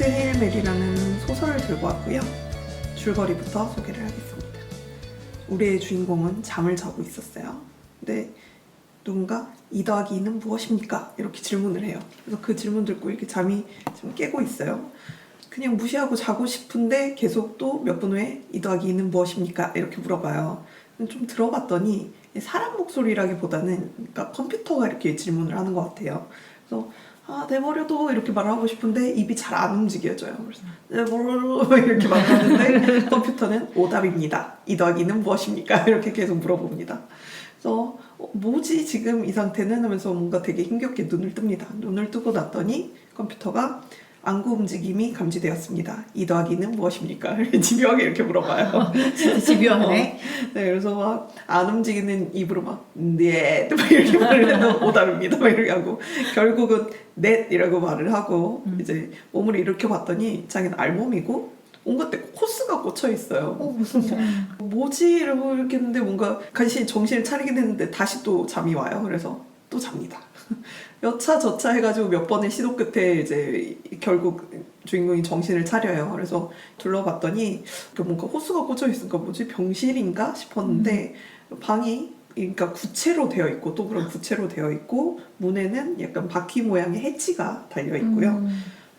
헤일 메리라는 소설을 들고 왔고요. 줄거리부터 소개를 하겠습니다. 우리의 주인공은 잠을 자고 있었어요. 근데 누군가 2 더하기 2는 무엇입니까? 이렇게 질문을 해요. 그래서 그 질문 듣고 이렇게 잠이 좀 깨고 있어요. 그냥 무시하고 자고 싶은데 계속 또 몇 분 후에 2 더하기 2는 무엇입니까? 이렇게 물어봐요. 좀 들어봤더니 사람 목소리라기보다는 그러니까 컴퓨터가 이렇게 질문을 하는 것 같아요. 그래서 내버려둬 이렇게 말하고 싶은데 입이 잘 안 움직여져요. 그래서 내버려둬 이렇게 말하는데 컴퓨터는 오답입니다. 2 더하기 2는 무엇입니까? 이렇게 계속 물어봅니다. 그래서 뭐지 지금 이 상태는 하면서 뭔가 되게 힘겹게 눈을 뜹니다. 눈을 뜨고 났더니 컴퓨터가 안구 움직임이 감지되었습니다. 2 더하기 2는 무엇입니까? 집요하게 이렇게 물어봐요. 진짜 집요하네. 네, 그래서 막 안 움직이는 입으로 네, 막 이렇게 말을 해도 오답입니다. 막 이렇게 하고 결국은 넷이라고 말을 하고 이제 몸을 일으켜 봤더니 자기는 알몸이고 온갖 데 코스가 꽂혀 있어요. 무슨 뭐지? 이러고 이렇게 했는데 뭔가 간신히 정신을 차리긴 했는데 다시 또 잠이 와요. 그래서 또 잡니다. 여차 저차 해가지고 몇 번의 시도 끝에 이제 결국 주인공이 정신을 차려요. 그래서 둘러봤더니 뭔가 호수가 꽂혀 있으니까 뭐지? 병실인가 싶었는데 방이 그러니까 구체로 되어 있고 또 그런 구체로 되어 있고 문에는 약간 바퀴 모양의 해치가 달려 있고요.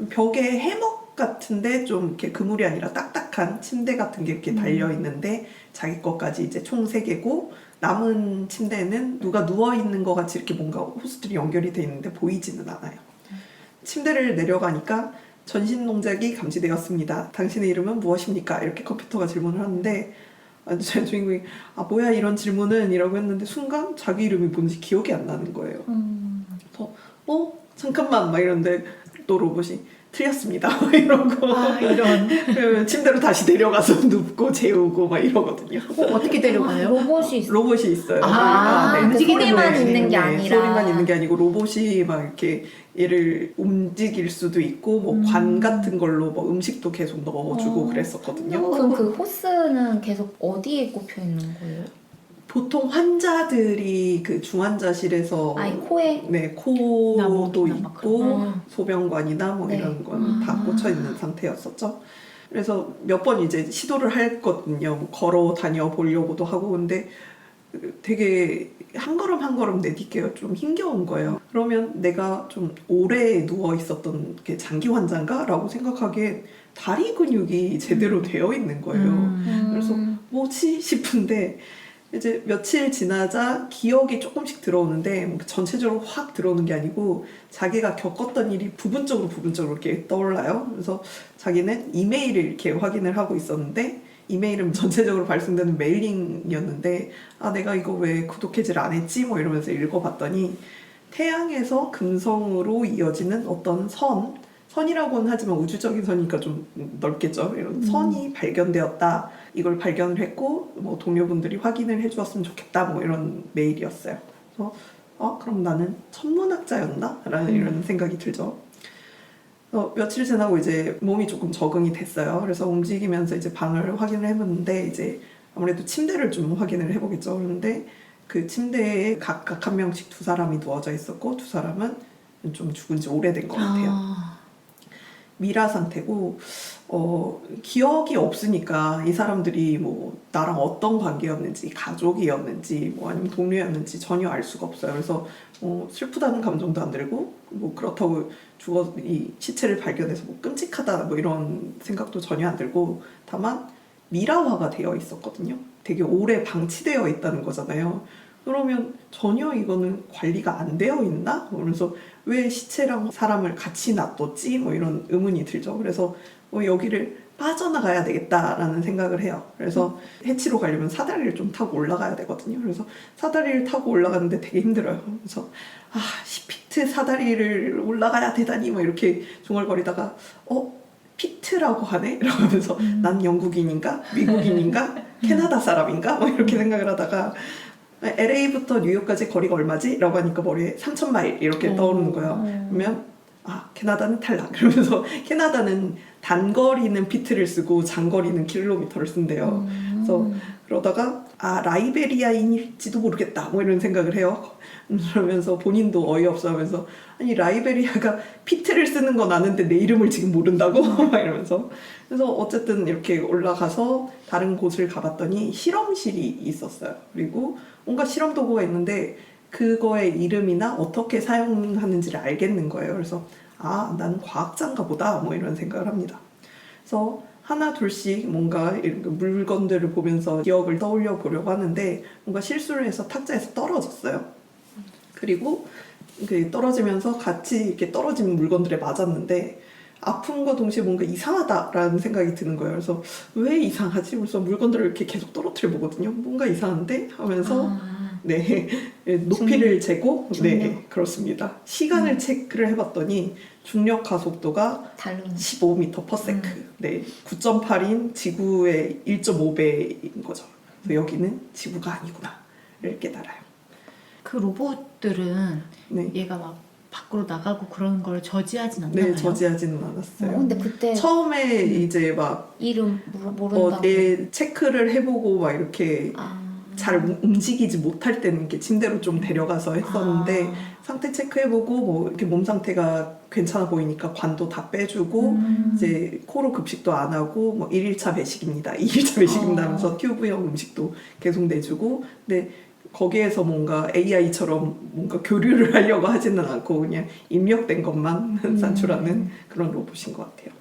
벽에 해먹 같은데 좀 이렇게 그물이 아니라 딱딱한 침대 같은 게 이렇게 달려 있는데 자기 것까지 이제 총 3개고 남은 침대에는 누가 누워있는 것 같이 이렇게 뭔가 호스들이 연결이 돼 있는데 보이지는 않아요. 침대를 내려가니까 전신 동작이 감지되었습니다. 당신의 이름은 무엇입니까? 이렇게 컴퓨터가 질문을 하는데 제 주인공이 뭐야 이런 질문은? 이라고 했는데 순간 자기 이름이 뭔지 기억이 안 나는 거예요. 그래서 잠깐만 막 이러는데 또 로봇이 틀렸습니다. 이러고 이런. 침대로 다시 내려가서 눕고 재우고 막 이러거든요. 어떻게 데려가요? 로봇이 있어. 로봇이 있어요. 소리만 있는 게 아니라. 소리만 있는 게 아니고 로봇이 막 이렇게 얘를 움직일 수도 있고 뭐 관 같은 걸로 뭐 음식도 계속 넣어주고 그랬었거든요. 그럼 그 호스는 계속 어디에 꼽혀 있는 거예요? 보통 환자들이 그 중환자실에서 코에? 네, 코도 있고 소변관이나 뭐 네. 이런 건 다 꽂혀 있는 상태였었죠. 그래서 몇 번 이제 시도를 했거든요. 뭐 걸어 다녀 보려고도 하고 근데 되게 한 걸음 한 걸음 내딛기가 좀 힘겨운 거예요. 그러면 내가 좀 오래 누워 있었던 게 장기 환자인가? 라고 생각하기엔 다리 근육이 제대로 되어 있는 거예요. 그래서 뭐지? 싶은데 이제 며칠 지나자 기억이 조금씩 들어오는데 전체적으로 확 들어오는 게 아니고 자기가 겪었던 일이 부분적으로 이렇게 떠올라요. 그래서 자기는 이메일을 이렇게 확인을 하고 있었는데 이메일은 전체적으로 발송되는 메일링이었는데 내가 이거 왜 구독 해지를 안 했지? 뭐 이러면서 읽어봤더니 태양에서 금성으로 이어지는 어떤 선이라고는 하지만 우주적인 선이니까 좀 넓겠죠. 이런 선이 발견되었다. 이걸 발견을 했고 뭐 동료분들이 확인을 해주었으면 좋겠다. 뭐 이런 메일이었어요. 그래서 그럼 나는 천문학자였나? 라는 이런 생각이 들죠. 며칠 지나고 이제 몸이 조금 적응이 됐어요. 그래서 움직이면서 이제 방을 확인을 해봤는데 이제 아무래도 침대를 좀 확인을 해보겠죠. 그런데 그 침대에 각각 한 명씩 2사람이 누워져 있었고 2사람은 좀 죽은 지 오래된 것 같아요. 미라 상태고 기억이 없으니까 이 사람들이 뭐 나랑 어떤 관계였는지 가족이었는지 뭐 아니면 동료였는지 전혀 알 수가 없어요. 그래서 슬프다는 감정도 안 들고 뭐 그렇다고 이 시체를 발견해서 뭐 끔찍하다 뭐 이런 생각도 전혀 안 들고 다만 미라화가 되어 있었거든요. 되게 오래 방치되어 있다는 거잖아요. 그러면 전혀 이거는 관리가 안 되어 있나? 그래서 왜 시체랑 사람을 같이 놔뒀지? 뭐 이런 의문이 들죠. 그래서 여기를 빠져나가야 되겠다라는 생각을 해요. 그래서 해치로 가려면 사다리를 좀 타고 올라가야 되거든요. 그래서 사다리를 타고 올라가는데 되게 힘들어요. 그래서 10피트 사다리를 올라가야 되다니 뭐 이렇게 중얼거리다가 피트라고 하네? 이러면서 난 영국인인가? 미국인인가? 캐나다 사람인가? 뭐 이렇게 생각을 하다가 LA부터 뉴욕까지 거리가 얼마지? 라고 하니까 머리에 3,000마일 이렇게 떠오르는 거예요. 그러면 캐나다는 탈락. 그러면서 캐나다는 단거리는 피트를 쓰고 장거리는 킬로미터를 쓴대요. 그래서 그러다가 라이베리아인일지도 모르겠다 뭐 이런 생각을 해요. 그러면서 본인도 어이없어 하면서 아니 라이베리아가 피트를 쓰는 건 아는데 내 이름을 지금 모른다고? 막 이러면서 그래서 어쨌든 이렇게 올라가서 다른 곳을 가봤더니 실험실이 있었어요. 그리고 온갖 실험 도구가 있는데 그거의 이름이나 어떻게 사용하는지를 알겠는 거예요. 그래서 난 과학자인가 보다 뭐 이런 생각을 합니다. 그래서 하나 둘씩 뭔가 이런 물건들을 보면서 기억을 떠올려 보려고 하는데 뭔가 실수를 해서 탁자에서 떨어졌어요. 그리고 떨어지면서 같이 이렇게 떨어진 물건들에 맞았는데 아픔과 동시에 뭔가 이상하다라는 생각이 드는 거예요. 그래서 왜 이상하지? 그래서 물건들을 이렇게 계속 떨어뜨려 보거든요. 뭔가 이상한데? 하면서 네, 높이를 재고 네, 그렇습니다. 시간을 체크를 해봤더니 중력 가속도가 다른 15m/s. 네, 9.8인 지구의 1.5배인 거죠. 그래서 여기는 지구가 아니구나를 깨달아요. 그 로봇들은 네, 얘가 막 밖으로 나가고 그런 걸 저지하진 않나요? 네, 저지하지는 않았어요. 근데 그때 처음에 이제 막 이름 모른다고. 체크를 해보고 막 이렇게 잘 움직이지 못할 때는 이렇게 침대로 좀 데려가서 했었는데 상태 체크해보고 뭐 이렇게 몸 상태가 괜찮아 보이니까 관도 다 빼주고 이제 코로 급식도 안 하고 뭐 1일차 배식입니다, 2일차 배식입니다 하면서 튜브형 음식도 계속 내주고 근데 거기에서 뭔가 AI처럼 뭔가 교류를 하려고 하지는 않고 그냥 입력된 것만 산출하는 그런 로봇인 것 같아요.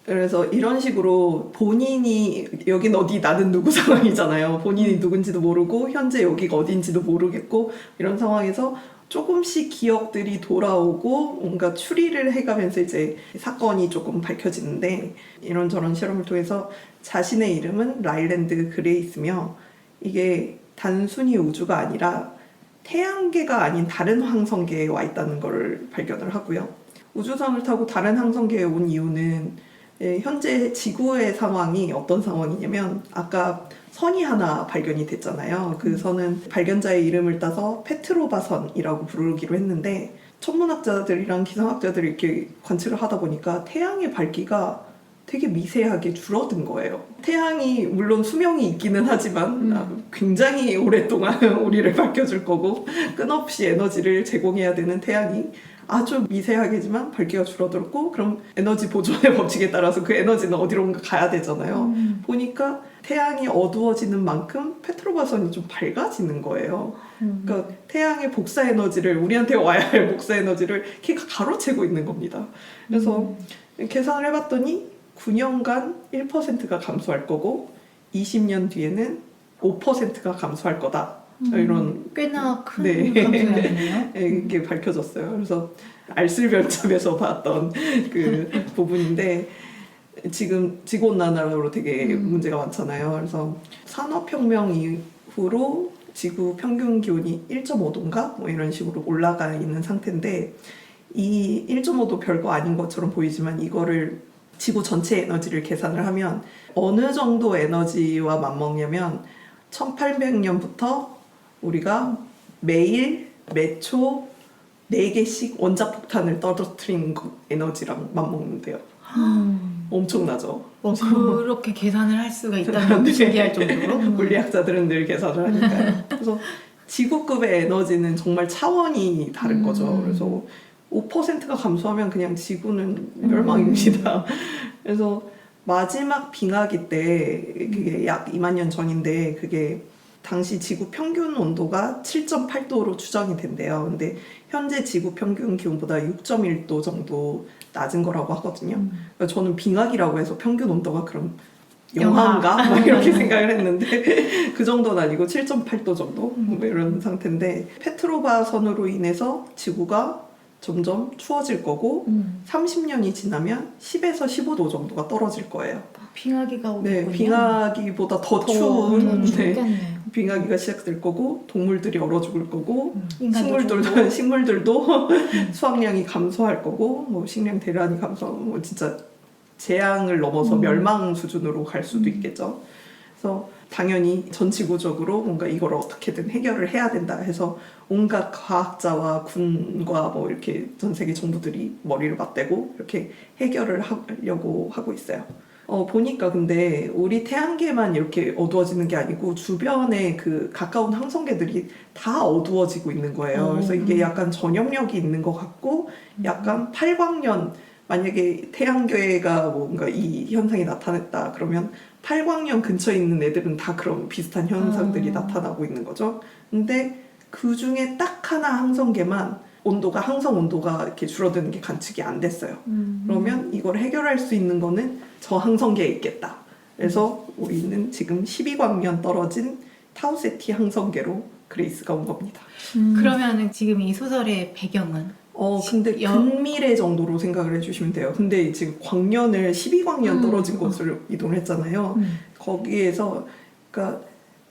그래서 이런 식으로 본인이 여긴 어디 나는 누구 상황이잖아요. 본인이 누군지도 모르고 현재 여기가 어딘지도 모르겠고 이런 상황에서 조금씩 기억들이 돌아오고 뭔가 추리를 해가면서 이제 사건이 조금 밝혀지는데 이런저런 실험을 통해서 자신의 이름은 라일랜드 그레이스며 이게 단순히 우주가 아니라 태양계가 아닌 다른 항성계에 와 있다는 걸 발견을 하고요. 우주선을 타고 다른 항성계에 온 이유는 현재 지구의 상황이 어떤 상황이냐면 아까 선이 하나 발견이 됐잖아요. 그 선은 발견자의 이름을 따서 페트로바 선이라고 부르기로 했는데 천문학자들이랑 기상학자들이 이렇게 관측을 하다 보니까 태양의 밝기가 되게 미세하게 줄어든 거예요. 태양이 물론 수명이 있기는 하지만 굉장히 오랫동안 우리를 밝혀줄 거고 끝없이 에너지를 제공해야 되는 태양이 아주 미세하게지만 밝기가 줄어들었고 그럼 에너지 보존의 법칙에 따라서 그 에너지는 어디론가 가야 되잖아요. 보니까 태양이 어두워지는 만큼 페트로바선이 좀 밝아지는 거예요. 그러니까 태양의 복사 에너지를 우리한테 와야 할 복사 에너지를 걔가 가로채고 있는 겁니다. 그래서 계산을 해봤더니 9년간 1%가 감소할 거고 20년 뒤에는 5%가 감소할 거다. 이런 꽤나 큰 네. 감소였네요. 이게 밝혀졌어요. 그래서 알쓸별점에서 봤던 그 부분인데 지금 지구온난화로 되게 문제가 많잖아요. 그래서 산업혁명 이후로 지구 평균 기온이 1.5도인가 뭐 이런 식으로 올라가 있는 상태인데 이 1.5도 별거 아닌 것처럼 보이지만 이거를 지구 전체 에너지를 계산을 하면 어느 정도 에너지와 맞먹냐면 1800년부터 우리가 매일 매초 4개씩 원자폭탄을 떨어뜨린 에너지랑 맞먹는데요. 엄청나죠? 그렇게 계산을 할 수가 있다는 게 신기할 정도로. 물리학자들은 늘 계산을 하니까요. 그래서 지구급의 에너지는 정말 차원이 다른 거죠. 그래서 5%가 감소하면 그냥 지구는 멸망입니다. 그래서 마지막 빙하기 때 그게 약 2만 년 전인데 그게 당시 지구 평균 온도가 7.8도로 추정이 된대요. 근데 현재 지구 평균 기온보다 6.1도 정도 낮은 거라고 하거든요. 그러니까 저는 빙하기라고 해서 평균 온도가 그럼 영하인가? 막 이렇게 생각을 했는데 그 정도는 아니고 7.8도 정도? 뭐 이런 상태인데 페트로바 선으로 인해서 지구가 점점 추워질 거고 30년이 지나면 10에서 15도 정도가 떨어질 거예요. 빙하기가 오겠군요. 네, 빙하기보다 더 추운 춥겠네요. 빙하기가 시작될 거고 동물들이 얼어 죽을 거고 인간도 식물들도 수확량이 감소할 거고 뭐 식량 대란이 감소하고 뭐 진짜 재앙을 넘어서 멸망 수준으로 갈 수도 있겠죠. 그래서 당연히 전 지구적으로 뭔가 이걸 어떻게든 해결을 해야 된다 해서 온갖 과학자와 군과 뭐 이렇게 전 세계 정부들이 머리를 맞대고 이렇게 해결을 하려고 하고 있어요. 보니까 근데 우리 태양계만 이렇게 어두워지는 게 아니고 주변에 그 가까운 항성계들이 다 어두워지고 있는 거예요. 그래서 이게 약간 전염력이 있는 것 같고 약간 팔광년 만약에 태양계가 뭔가 이 현상이 나타났다 그러면 팔광년 근처에 있는 애들은 다 그런 비슷한 현상들이 나타나고 있는 거죠. 근데 그 중에 딱 하나 항성계만 항성 온도가 이렇게 줄어드는 게 관측이 안 됐어요. 그러면 이걸 해결할 수 있는 거는 저 항성계에 있겠다. 그래서 우리는 지금 12광년 떨어진 타우세티 항성계로 그레이스가 온 겁니다. 그러면은 지금 이 소설의 배경은 근데 근미래 정도로 생각을 해주시면 돼요. 근데 지금 광년을 12광년 떨어진 곳을 이동을 했잖아요. 거기에서 그러니까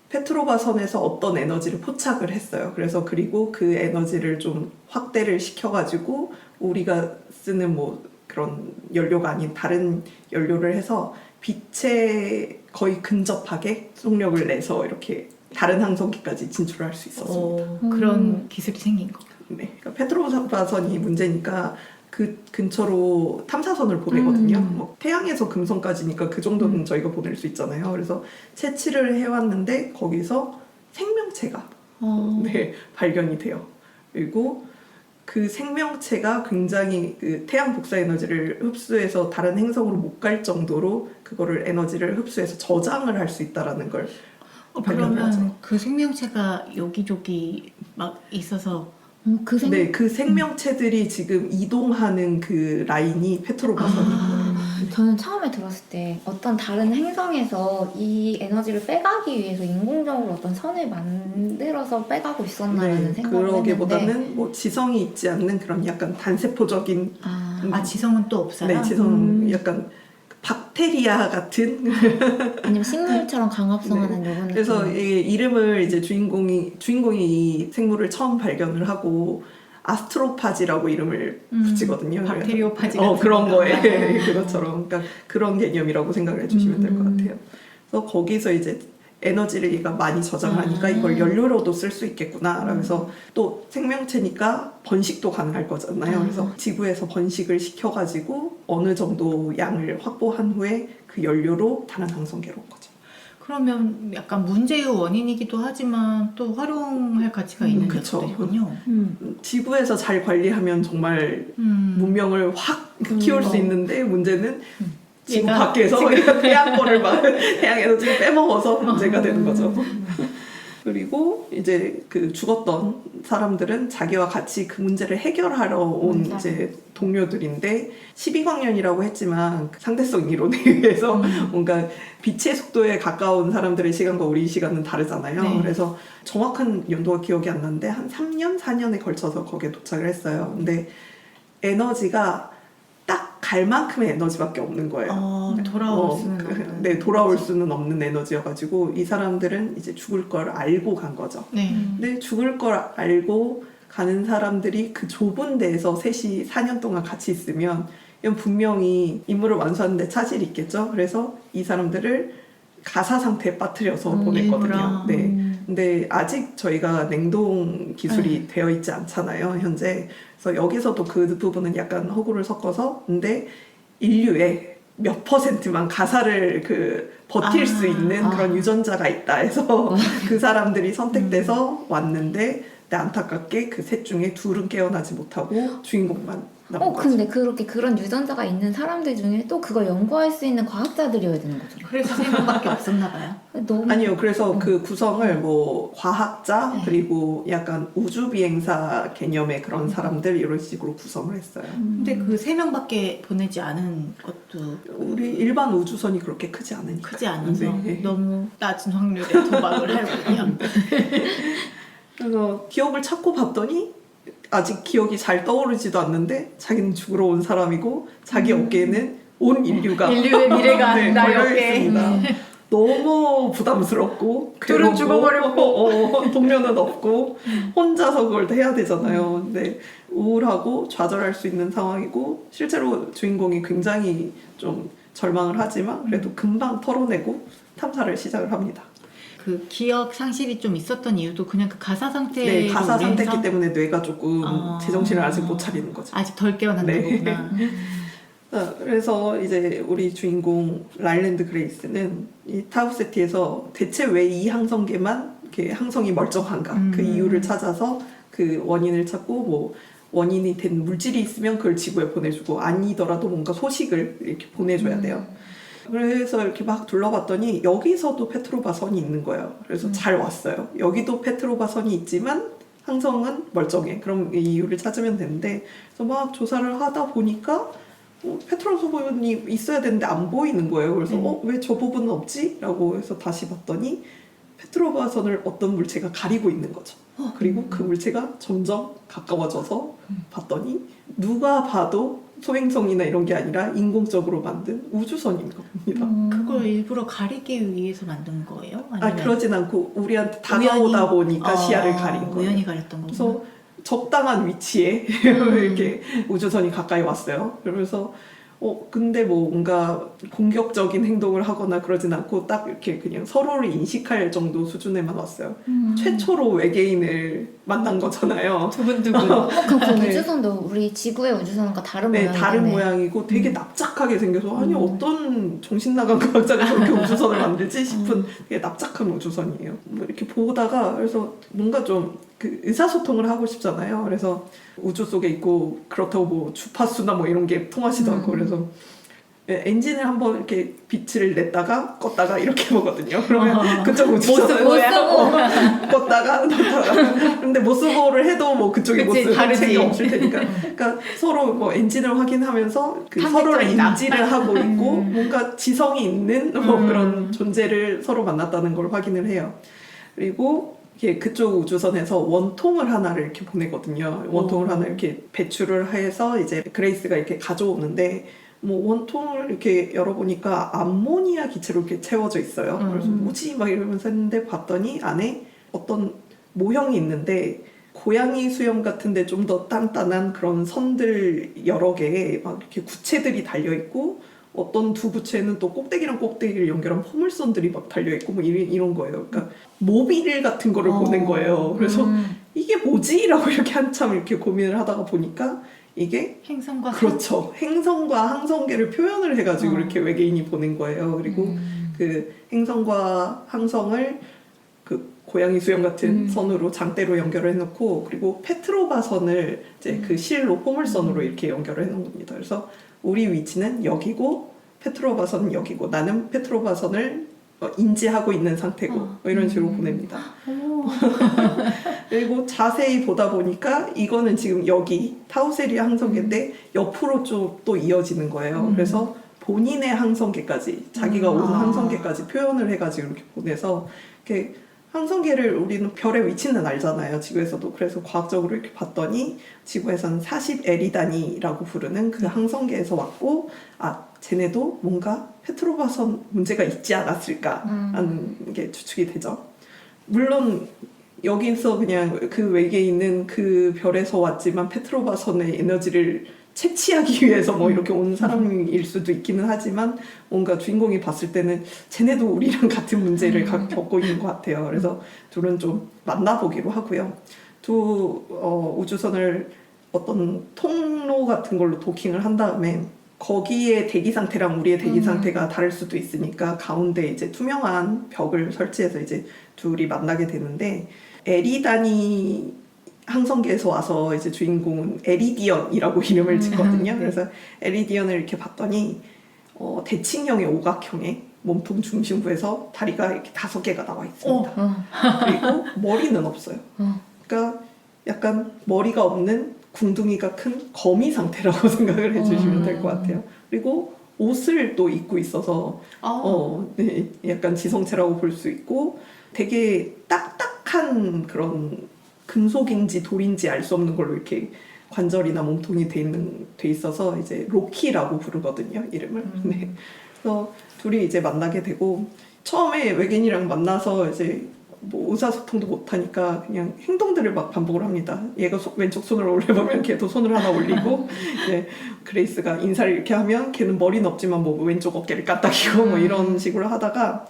페트로바 선에서 어떤 에너지를 포착을 했어요. 그래서 그리고 그 에너지를 좀 확대를 시켜가지고 우리가 쓰는 뭐 그런 연료가 아닌 다른 연료를 해서 빛에 거의 근접하게 속력을 내서 이렇게 다른 항성기까지 진출할 수 있었습니다. 그런 기술이 생긴 거. 네, 그러니까 페트로바 선이 문제니까 그 근처로 탐사선을 보내거든요. 뭐 태양에서 금성까지니까 그 정도는 저희가 보낼 수 있잖아요. 그래서 채취를 해왔는데 거기서 생명체가 발견이 돼요. 그리고 그 생명체가 굉장히 그 태양 복사 에너지를 흡수해서 다른 행성으로 못 갈 정도로 그거를 에너지를 흡수해서 저장을 할 수 있다라는 걸 발견을 하죠. 그러면 그 생명체가 여기저기 막 있어서 네, 그 생명체들이 지금 이동하는 그 라인이 페트로바선이에요. 저는 처음에 들었을 때 어떤 다른 행성에서 이 에너지를 빼가기 위해서 인공적으로 어떤 선을 만들어서 빼가고 있었나라는 생각을 그러기보다는 했는데 뭐 지성이 있지 않는 그런 약간 단세포적인 지성은 또 없어요? 네, 지성 약간 박테리아 같은 아니면 식물처럼 강합성하는 요런 느낌. 그래서 이 이름을 이제 주인공이 이 생물을 처음 발견을 하고 아스트로파지라고 이름을 붙이거든요. 박테리오파지 그런 거에 아. 그것처럼 그러니까 그런 개념이라고 생각을 해주시면 될 것 같아요. 그래서 거기서 이제 에너지를 얘가 많이 저장하니까 이걸 연료로도 쓸 수 있겠구나. 그래서 또 생명체니까 번식도 가능할 거잖아요. 그래서 지구에서 번식을 시켜가지고 어느 정도 양을 확보한 후에 그 연료로 다른 항성계로 온 거죠. 그러면 약간 문제의 원인이기도 하지만 또 활용할 가치가 있는 녀석들이군요. 지구에서 잘 관리하면 정말 문명을 확 키울 수 있는데 문제는 지구 밖에서 태양 거를 막 태양에서 지금 빼먹어서 문제가 되는 거죠. 그리고 이제 그 죽었던 사람들은 자기와 같이 그 문제를 해결하러 온 이제 동료들인데 12광년이라고 했지만 상대성 이론에 의해서 뭔가 빛의 속도에 가까운 사람들의 시간과 우리 시간은 다르잖아요. 네. 그래서 정확한 연도가 기억이 안 나는데 한 3년, 4년에 걸쳐서 거기에 도착을 했어요. 근데 에너지가 딱 갈 만큼의 에너지밖에 없는 거예요. 돌아올 수는 없는. 네, 돌아올 수는 없는 에너지여가지고 이 사람들은 이제 죽을 걸 알고 간 거죠. 네. 근데 죽을 걸 알고 가는 사람들이 그 좁은 데에서 셋이 4년 동안 같이 있으면 이건 분명히 임무를 완수하는데 차질이 있겠죠. 그래서 이 사람들을 가사 상태에 빠뜨려서 보냈거든요. 네. 근데 아직 저희가 냉동 기술이 되어 있지 않잖아요, 현재. 그래서 여기서도 그 부분은 약간 허구를 섞어서, 근데 인류의 몇 %만 가사를 버틸 수 있는 그런 유전자가 있다 해서 그 사람들이 선택돼서 왔는데, 근데 안타깝게 그 셋 중에 둘은 깨어나지 못하고 주인공만 남은 거죠. 근데 그런 유전자가 있는 사람들 중에 또 그걸 연구할 수 있는 과학자들이어야 되는 거죠. 그래서 3명밖에 없었나 봐요. 너무 아니요. 그래서 그 구성을 뭐 과학자 그리고 약간 우주 비행사 개념의 그런 사람들 이런 식으로 구성을 했어요. 근데 그 3명밖에 보내지 않은 것도 우리 일반 우주선이 그렇게 크지 않으니까. 크지 않아서 네. 너무 낮은 확률에 도박을 하군요. 그래서 기억을 찾고 봤더니 아직 기억이 잘 떠오르지도 않는데 자기는 죽으러 온 사람이고 자기 어깨에는 온 인류가 인류의 미래가 네, 나의 걸려 어깨에. 있습니다. 너무 부담스럽고 둘은 괴롭고, 죽어버렸고. 동료는 없고 혼자서 그걸 해야 되잖아요. 근데 우울하고 좌절할 수 있는 상황이고 실제로 주인공이 굉장히 좀 절망을 하지만 그래도 금방 털어내고 탐사를 시작을 합니다. 그 기억 상실이 좀 있었던 이유도 그냥 그 가사 상태로 네, 가사 오래 해서? 상태이기 때문에 뇌가 조금 제정신을 아직 못 차리는 거죠. 아직 덜 깨어났나 네. 보구나. 그래서 이제 우리 주인공 라일랜드 그레이스는 이 타우세티에서 대체 왜 이 항성계만 이렇게 항성이 멀쩡한가 그 이유를 찾아서 그 원인을 찾고 뭐 원인이 된 물질이 있으면 그걸 지구에 보내주고 아니더라도 뭔가 소식을 이렇게 보내줘야 돼요. 그래서 이렇게 막 둘러봤더니 여기서도 페트로바 선이 있는 거예요. 그래서 잘 왔어요. 여기도 페트로바 선이 있지만 항성은 멀쩡해. 그럼 이 이유를 찾으면 되는데 그래서 막 조사를 하다 보니까 페트로바 선이 있어야 되는데 안 보이는 거예요. 그래서 왜 저 부분은 없지? 라고 해서 다시 봤더니 페트로바 선을 어떤 물체가 가리고 있는 거죠. 그리고 그 물체가 점점 가까워져서 봤더니 누가 봐도 소행성이나 이런 게 아니라 인공적으로 만든 우주선인 겁니다. 그걸 일부러 가리기 위해서 만든 거예요? 아니면 그러진 않고 우리한테 다가오다 보니까 시야를 가린 거예요. 우연히 가렸던 거구나. 그래서 적당한 위치에 이렇게 우주선이 가까이 왔어요. 그러면서 근데 뭐 뭔가 공격적인 행동을 하거나 그러진 않고 딱 이렇게 그냥 서로를 인식할 정도 수준에만 왔어요. 최초로 외계인을 만난 거잖아요. 두근두근. 그럼 그 네. 우주선도 우리 지구의 우주선과 다른 네, 모양이네. 다른 모양이고 되게 납작하게 생겨서 아니 어떤 정신 나간 과학자가 저렇게 우주선을 만들지 싶은 되게 납작한 우주선이에요. 뭐 이렇게 보다가 그래서 뭔가 좀 그 의사소통을 하고 싶잖아요. 그래서 우주 속에 있고 그렇다고 뭐 주파수나 뭐 이런 게 통하지도 않고 그래서 엔진을 한번 이렇게 빛을 냈다가 껐다가 이렇게 보거든요. 그러면 그쪽 우주선은 껐다가 넣다가 근데 모스보를 해도 뭐 그쪽이 그치, 모스 다르지. 책이 없을 테니까 그러니까 서로 뭐 엔진을 확인하면서 그 탐색전이다. 서로를 인지를 하고 있고 뭔가 지성이 있는 뭐 그런 존재를 서로 만났다는 걸 확인을 해요. 그리고 이게 그쪽 우주선에서 원통을 하나를 이렇게 보내거든요. 원통을 하나 이렇게 배출을 해서 이제 그레이스가 이렇게 가져오는데 뭐 원통을 이렇게 열어보니까 암모니아 기체로 이렇게 채워져 있어요. 그래서 뭐지? 막 이러면서 했는데 봤더니 안에 어떤 모형이 있는데 고양이 수염 같은데 좀 더 단단한 그런 선들 여러 개에 막 이렇게 구체들이 달려있고 어떤 두 구체는 또 꼭대기랑 꼭대기를 연결한 포물선들이 막 달려있고 뭐 이런 거예요. 그러니까 모빌 같은 거를 보낸 거예요. 그래서 이게 뭐지? 라고 이렇게 한참 이렇게 고민을 하다가 보니까 이게 행성과 그렇죠. 행성과 항성계를 표현을 해가지고 이렇게 외계인이 보낸 거예요. 그리고 그 행성과 항성을 그 고양이 수염 같은 선으로 장대로 연결을 해놓고 그리고 페트로바 선을 이제 그 실로 포물선으로 이렇게 연결을 해놓은 겁니다. 그래서 우리 위치는 여기고 페트로바 선은 여기고 나는 페트로바 선을 인지하고 있는 상태고 뭐 이런 식으로 보냅니다. 그리고 자세히 보다 보니까 이거는 지금 여기 타우세리아 항성계인데 옆으로 좀 또 이어지는 거예요. 그래서 본인의 항성계까지 자기가 온 항성계까지 표현을 해가지고 이렇게 보내서 이렇게 항성계를 우리는 별의 위치는 알잖아요. 지구에서도. 그래서 과학적으로 이렇게 봤더니 지구에서는 40에리단이라고 부르는 그 항성계에서 왔고 쟤네도 뭔가 페트로바 선 문제가 있지 않았을까라는 게 추측이 되죠. 물론 여기서 그냥 그 외계인은 그 별에서 왔지만 페트로바 선의 에너지를 채취하기 위해서 뭐 이렇게 온 사람일 수도 있기는 하지만 뭔가 주인공이 봤을 때는 쟤네도 우리랑 같은 문제를 겪고 있는 것 같아요. 그래서 둘은 좀 만나보기로 하고요. 두 우주선을 어떤 통로 같은 걸로 도킹을 한 다음에 거기에 대기 상태랑 우리의 대기 상태가 다를 수도 있으니까 가운데 이제 투명한 벽을 설치해서 이제 둘이 만나게 되는데 에리단이 항성계에서 와서 이제 주인공은 에리디언이라고 이름을 짓거든요. 그래서 에리디언을 이렇게 봤더니 대칭형의 오각형의 몸통 중심부에서 다리가 이렇게 5개가 나와 있습니다. 그리고 머리는 없어요. 그러니까 약간 머리가 없는 궁둥이가 큰 거미 상태라고 생각을 해주시면 될 것 같아요. 그리고 옷을 또 입고 있어서 네, 약간 지성체라고 볼 수 있고 되게 딱딱한 그런 금속인지 돌인지 알 수 없는 걸로 이렇게 관절이나 몸통이 돼 있어서 이제 로키라고 부르거든요, 이름을. 네. 그래서 둘이 이제 만나게 되고 처음에 외계인이랑 만나서 이제 뭐 의사소통도 못하니까 그냥 행동들을 막 반복을 합니다. 얘가 왼쪽 손을 올려보면 걔도 손을 하나 올리고 네, 그레이스가 인사를 이렇게 하면 걔는 머리는 없지만 뭐 왼쪽 어깨를 까딱이고 뭐 이런 식으로 하다가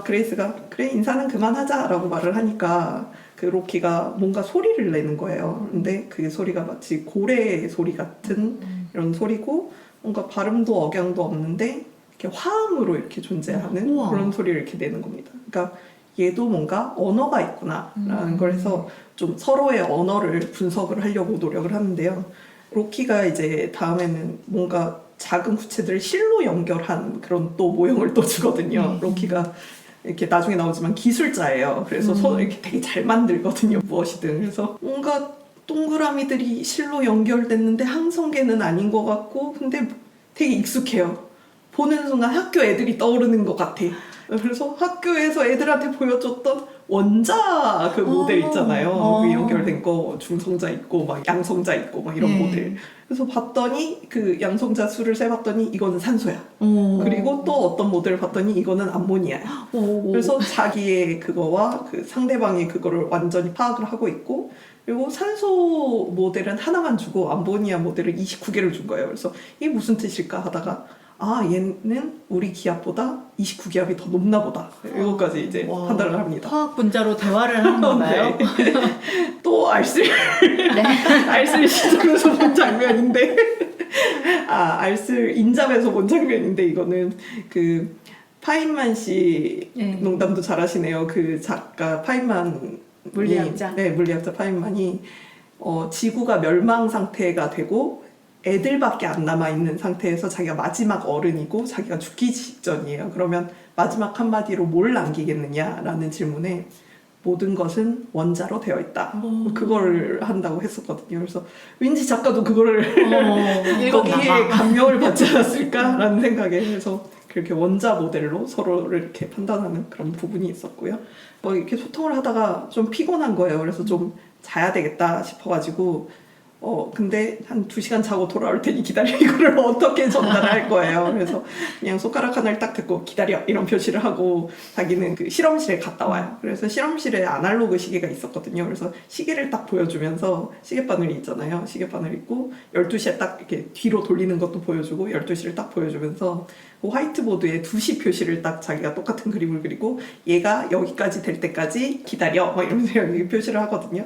그레이스가 그래 인사는 그만하자라고 말을 하니까 그 로키가 뭔가 소리를 내는 거예요. 근데 그 소리가 마치 고래 소리 같은 이런 소리고 뭔가 발음도 억양도 없는데 이렇게 화음으로 이렇게 존재하는 우와. 그런 소리를 이렇게 내는 겁니다. 그러니까 얘도 뭔가 언어가 있구나라는 걸 해서 좀 서로의 언어를 분석을 하려고 노력을 하는데요. 로키가 이제 다음에는 뭔가 작은 구체들을 실로 연결한 그런 또 모형을 또 주거든요. 로키가 이렇게 나중에 나오지만 기술자예요. 그래서 손을 이렇게 되게 잘 만들거든요. 무엇이든. 그래서 뭔가 동그라미들이 실로 연결됐는데 항성계는 아닌 것 같고 근데 되게 익숙해요. 보는 순간 학교 애들이 떠오르는 것 같아. 그래서 학교에서 애들한테 보여줬던 원자 그 모델 있잖아요. 그 연결된 거 중성자 있고 막 양성자 있고 막 이런 모델. 그래서 봤더니 그 양성자 수를 세봤더니 이거는 산소야. 그리고 또 어떤 모델을 봤더니 이거는 암모니아야. 그래서 자기의 그거와 그 상대방의 그거를 완전히 파악을 하고 있고 그리고 산소 모델은 하나만 주고 암모니아 모델을 29개를 준 거예요. 그래서 이게 무슨 뜻일까 하다가 아 얘는 우리 기압보다 29기압이 더 높나 보다. 이거까지 이제 판단을 합니다. 화학 분자로 대화를 하는 건가요? 네. 또 알쓸 알쓸 시점에서 본 장면인데 알쓸 인잡에서 본 장면인데 이거는 그 파인만 씨 농담도 잘하시네요. 그 작가 파인만 물리학자. 네, 물리학자 파인만이 지구가 멸망 상태가 되고 애들밖에 안 남아있는 상태에서 자기가 마지막 어른이고 자기가 죽기 직전이에요. 그러면 마지막 한마디로 뭘 남기겠느냐라는 질문에 모든 것은 원자로 되어 있다. 그걸 한다고 했었거든요. 그래서 왠지 작가도 그거를 거기에 감명을 받지 않았을까라는 생각에 그래서 그렇게 원자 모델로 서로를 이렇게 판단하는 그런 부분이 있었고요. 이렇게 소통을 하다가 좀 피곤한 거예요. 그래서 좀 자야 되겠다 싶어가지고 근데 한 2시간 자고 돌아올 테니 기다려. 이거를 어떻게 전달할 거예요. 그래서 그냥 손가락 하나를 딱 듣고 기다려 이런 표시를 하고 자기는 그 실험실에 갔다 와요. 그래서 실험실에 아날로그 시계가 있었거든요. 그래서 시계를 딱 보여주면서 시계바늘이 있잖아요. 시계바늘 있고 12시에 딱 이렇게 뒤로 돌리는 것도 보여주고 12시를 딱 보여주면서 그 화이트보드에 2시 표시를 딱 자기가 똑같은 그림을 그리고 얘가 여기까지 될 때까지 기다려 막 이러면서 이렇게 표시를 하거든요.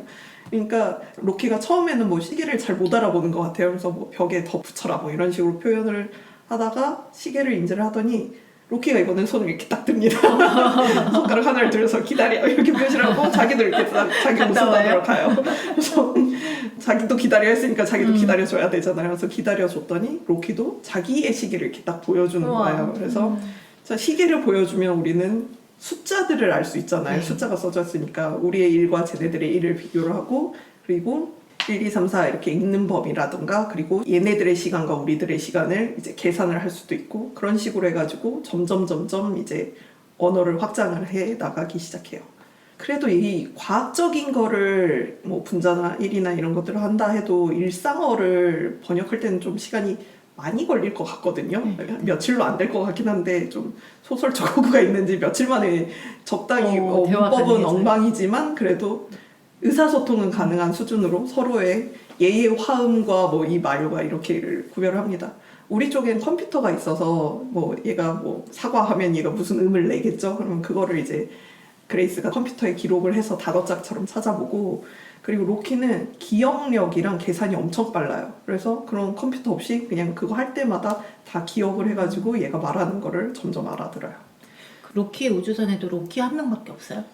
그러니까 로키가 처음에는 뭐 시계를 잘 못 알아보는 것 같아요. 그래서 뭐 벽에 더 붙여라 뭐 이런 식으로 표현을 하다가 시계를 인지를 하더니 로키가 이번엔 손을 이렇게 딱 듭니다. 손가락 하나를 들어서 기다려 이렇게 표시를 하고 자기도 이렇게 딱 자기 무슨 단어로 가요. 그래서 자기도 기다려 했으니까 자기도 기다려줘야 되잖아요. 그래서 기다려줬더니 로키도 자기의 시계를 이렇게 딱 보여주는 거예요. 그래서 자, 시계를 보여주면 우리는 숫자들을 알 수 있잖아요. 숫자가 써져 있으니까 우리의 일과 쟤네들의 일을 비교를 하고 그리고 1, 2, 3, 4 이렇게 읽는 법이라던가 그리고 얘네들의 시간과 우리들의 시간을 이제 계산을 할 수도 있고 그런 식으로 해가지고 점점 이제 언어를 확장을 해 나가기 시작해요. 그래도 이 과학적인 거를 뭐 분자나 1이나 이런 것들을 한다 해도 일상어를 번역할 때는 좀 시간이 많이 걸릴 것 같거든요. 며칠로 안 될 것 같긴 한데 좀 소설적 호구가 있는지 며칠 만에 적당히 문법은 엉망이지만 그래도 의사소통은 가능한 수준으로 서로의 예의 화음과 뭐 이 말과 이렇게를 구별을 합니다. 우리 쪽엔 컴퓨터가 있어서 뭐 얘가 뭐 사과하면 얘가 무슨 음을 내겠죠. 그러면 그거를 이제 그레이스가 컴퓨터에 기록을 해서 단어짝처럼 찾아보고 그리고 로키는 기억력이랑 계산이 엄청 빨라요. 그래서 그런 컴퓨터 없이 그냥 그거 할 때마다 다 기억을 해가지고 얘가 말하는 거를 점점 알아들어요. 로키의 우주선에도 로키 한 명밖에 없어요?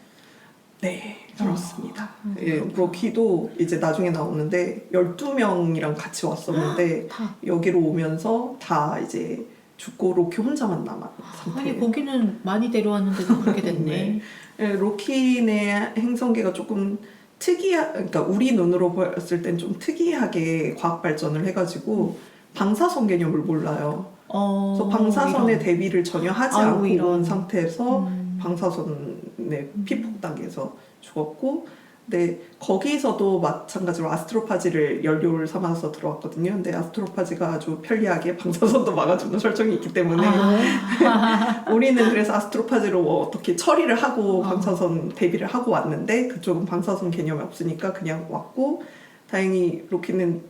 네, 그렇습니다. 예, 로키도 이제 나중에 나오는데 12명이랑 같이 왔었는데 여기로 오면서 다 이제 죽고 로키 혼자만 남은 상태예요. 아니 거기는 많이 데려왔는데도 그렇게 됐네. 네, 로키네 행성계가 조금 그러니까 우리 눈으로 보였을 땐 좀 특이하게 과학 발전을 해가지고 방사선 개념을 몰라요. 그래서 방사선의 대비를 전혀 하지 않고 온 상태에서 방사선에 피폭당해서 죽었고, 근데 거기서도 마찬가지로 아스트로파지를 연료를 삼아서 들어왔거든요. 근데 아스트로파지가 아주 편리하게 방사선도 막아주는 설정이 있기 때문에 우리는 그래서 아스트로파지로 어떻게 처리를 하고 방사선 대비를 하고 왔는데 그쪽은 방사선 개념이 없으니까 그냥 왔고, 다행히 로키는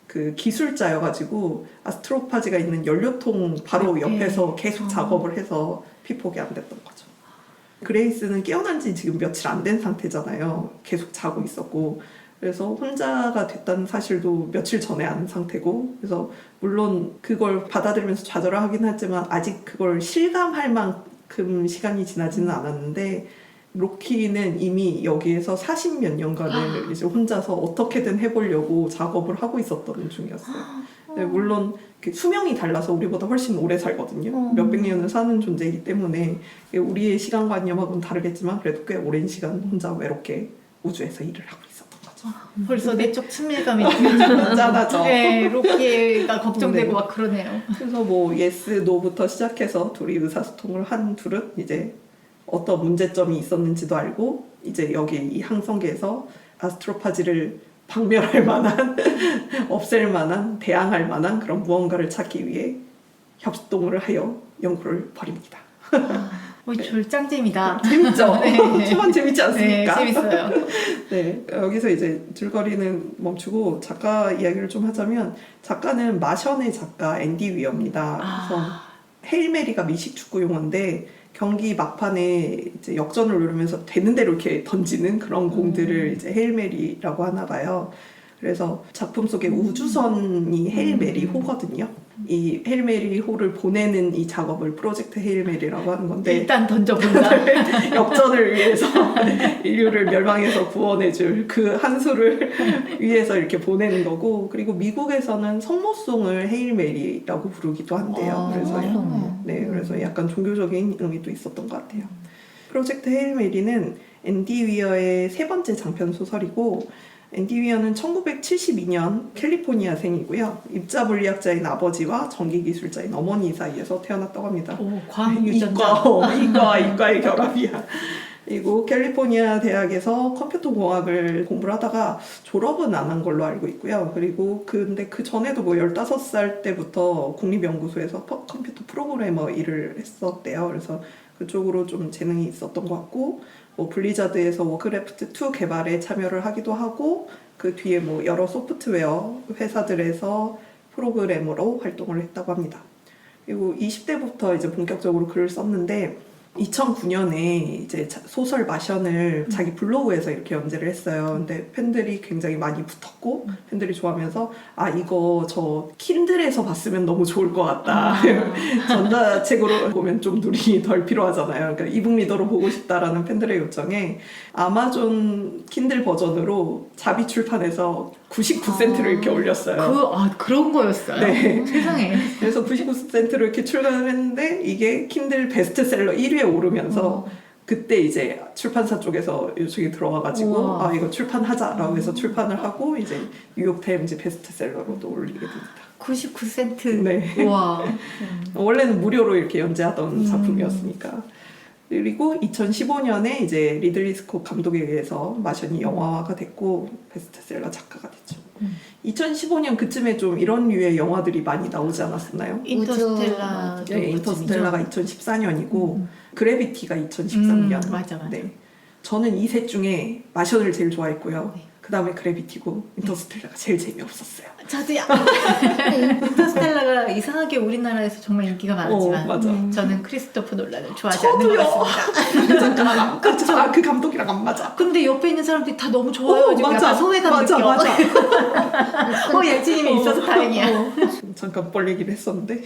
그 기술자여가지고 아스트로파지가 있는 연료통 바로 옆에서 계속 작업을 해서 피폭이 안 됐던 거죠. 그레이스는 깨어난 지 지금 며칠 안 된 상태잖아요. 계속 자고 있었고, 그래서 혼자가 됐다는 사실도 며칠 전에 안 상태고, 그래서 물론 그걸 받아들이면서 좌절을 하긴 하지만 아직 그걸 실감할 만큼 시간이 지나지는 않았는데, 로키는 이미 여기에서 40몇 년간을 이제 혼자서 어떻게든 해보려고 작업을 하고 있었던 중이었어요. 네, 물론 수명이 달라서 우리보다 훨씬 오래 살거든요. 몇백 년을 사는 존재이기 때문에 우리의 시간관념하고는 다르겠지만 그래도 꽤 오랜 시간 혼자 외롭게 우주에서 일을 하고 있었던 거죠. 벌써 내적 친밀감이 느껴지고 짠하죠. 네, 로키가 걱정되고 네. 막 그러네요. 그래서 뭐 예스, 노부터 시작해서 둘이 의사소통을 한 둘은 이제 어떤 문제점이 있었는지도 알고 이제 여기 이 항성계에서 아스트로파지를 박멸할 만한, 없앨 만한, 대항할 만한 그런 무언가를 찾기 위해 협동을 하여 연구를 벌입니다. 졸짱잼이다. 재밌죠? 네. 초반 재밌지 네, 않습니까? 재밌어요. 네, 여기서 이제 줄거리는 멈추고 작가 이야기를 좀 하자면, 작가는 마션의 작가 앤디 위어입니다. 그래서 헤일 메리가 미식 축구 용어인데 경기 막판에 이제 역전을 누르면서 되는 대로 이렇게 던지는 그런 공들을 이제 헤일 메리라고 하나 봐요. 그래서 작품 속에 우주선이 헤일 메리 호거든요. 이 헤일 메리 호를 보내는 이 작업을 프로젝트 헤일 메리라고 하는 건데, 일단 던져본다. 역전을 위해서 인류를 멸망에서 구원해줄 그 한 수를 위해서 이렇게 보내는 거고, 그리고 미국에서는 성모송을 헤일 메리라고 부르기도 한대요. 그래서 네, 그래서 약간 종교적인 의미도 있었던 것 같아요. 프로젝트 헤일 메리는 앤디 위어의 세 번째 장편 소설이고, 앤디 위어는 1972년 캘리포니아생이고요. 입자 물리학자인 아버지와 전기기술자인 어머니 사이에서 태어났다고 합니다. 오, 과학유전자. 이과의 결합이야. 그리고 캘리포니아 대학에서 컴퓨터 공학을 공부를 하다가 졸업은 안 한 걸로 알고 있고요. 그리고 근데 그 전에도 뭐 15살 때부터 국립연구소에서 컴퓨터 프로그래머 일을 했었대요. 그래서 그쪽으로 좀 재능이 있었던 것 같고, 뭐 블리자드에서 워크래프트 2 개발에 참여를 하기도 하고, 그 뒤에 뭐 여러 소프트웨어 회사들에서 프로그래머로 활동을 했다고 합니다. 그리고 20대부터 이제 본격적으로 글을 썼는데 2009년에 이제 소설 마션을 자기 블로그에서 이렇게 연재를 했어요. 근데 팬들이 굉장히 많이 붙었고, 팬들이 좋아하면서 이거 저 킨들에서 봤으면 너무 좋을 것 같다. 전자책으로 보면 좀 누리 덜 필요하잖아요. 그러니까 이북 리더로 보고 싶다라는 팬들의 요청에 아마존 킨들 버전으로 자비 출판에서 99센트를 이렇게 올렸어요. 그런 거였어요? 네. 세상에. 그래서 99센트로 이렇게 출간을 했는데 이게 킨들 베스트셀러 1위에 오르면서 그때 이제 출판사 쪽에서 요청이 들어와가지고 이거 출판하자라고 해서 출판을 하고 이제 뉴욕타임즈 베스트셀러로도 올리게 됩니다. 99센트. 네. 와. 원래는 무료로 이렇게 연재하던 작품이었으니까. 그리고 2015년에 이제 리들리 스콧 감독에 의해서 마션이 영화화가 됐고 베스트셀러 작가가 됐죠. 2015년 그쯤에 좀 이런 류의 영화들이 많이 나오지 않았었나요? 인터스텔라. 네, 인터스텔라가 2014년이고 그래비티가 2013년. 맞아. 네. 저는 이 셋 중에 마션을 제일 좋아했고요. 그 다음에 그래비티고 인터스텔라가 제일 재미없었어요. 저도요. 인터스텔라가 이상하게 우리나라에서 정말 인기가 많았지만 맞아. 저는 크리스토퍼 놀란을 좋아하지 않는 것 같습니다. 잠깐, 그 감독이랑 안 맞아. 근데 옆에 있는 사람들이 다 너무 좋아해가지고 맞아. 약간 소외감 맞아, 느껴. 맞아. 얄치님이 있어서 다행이야. 잠깐 뻘리긴 했었는데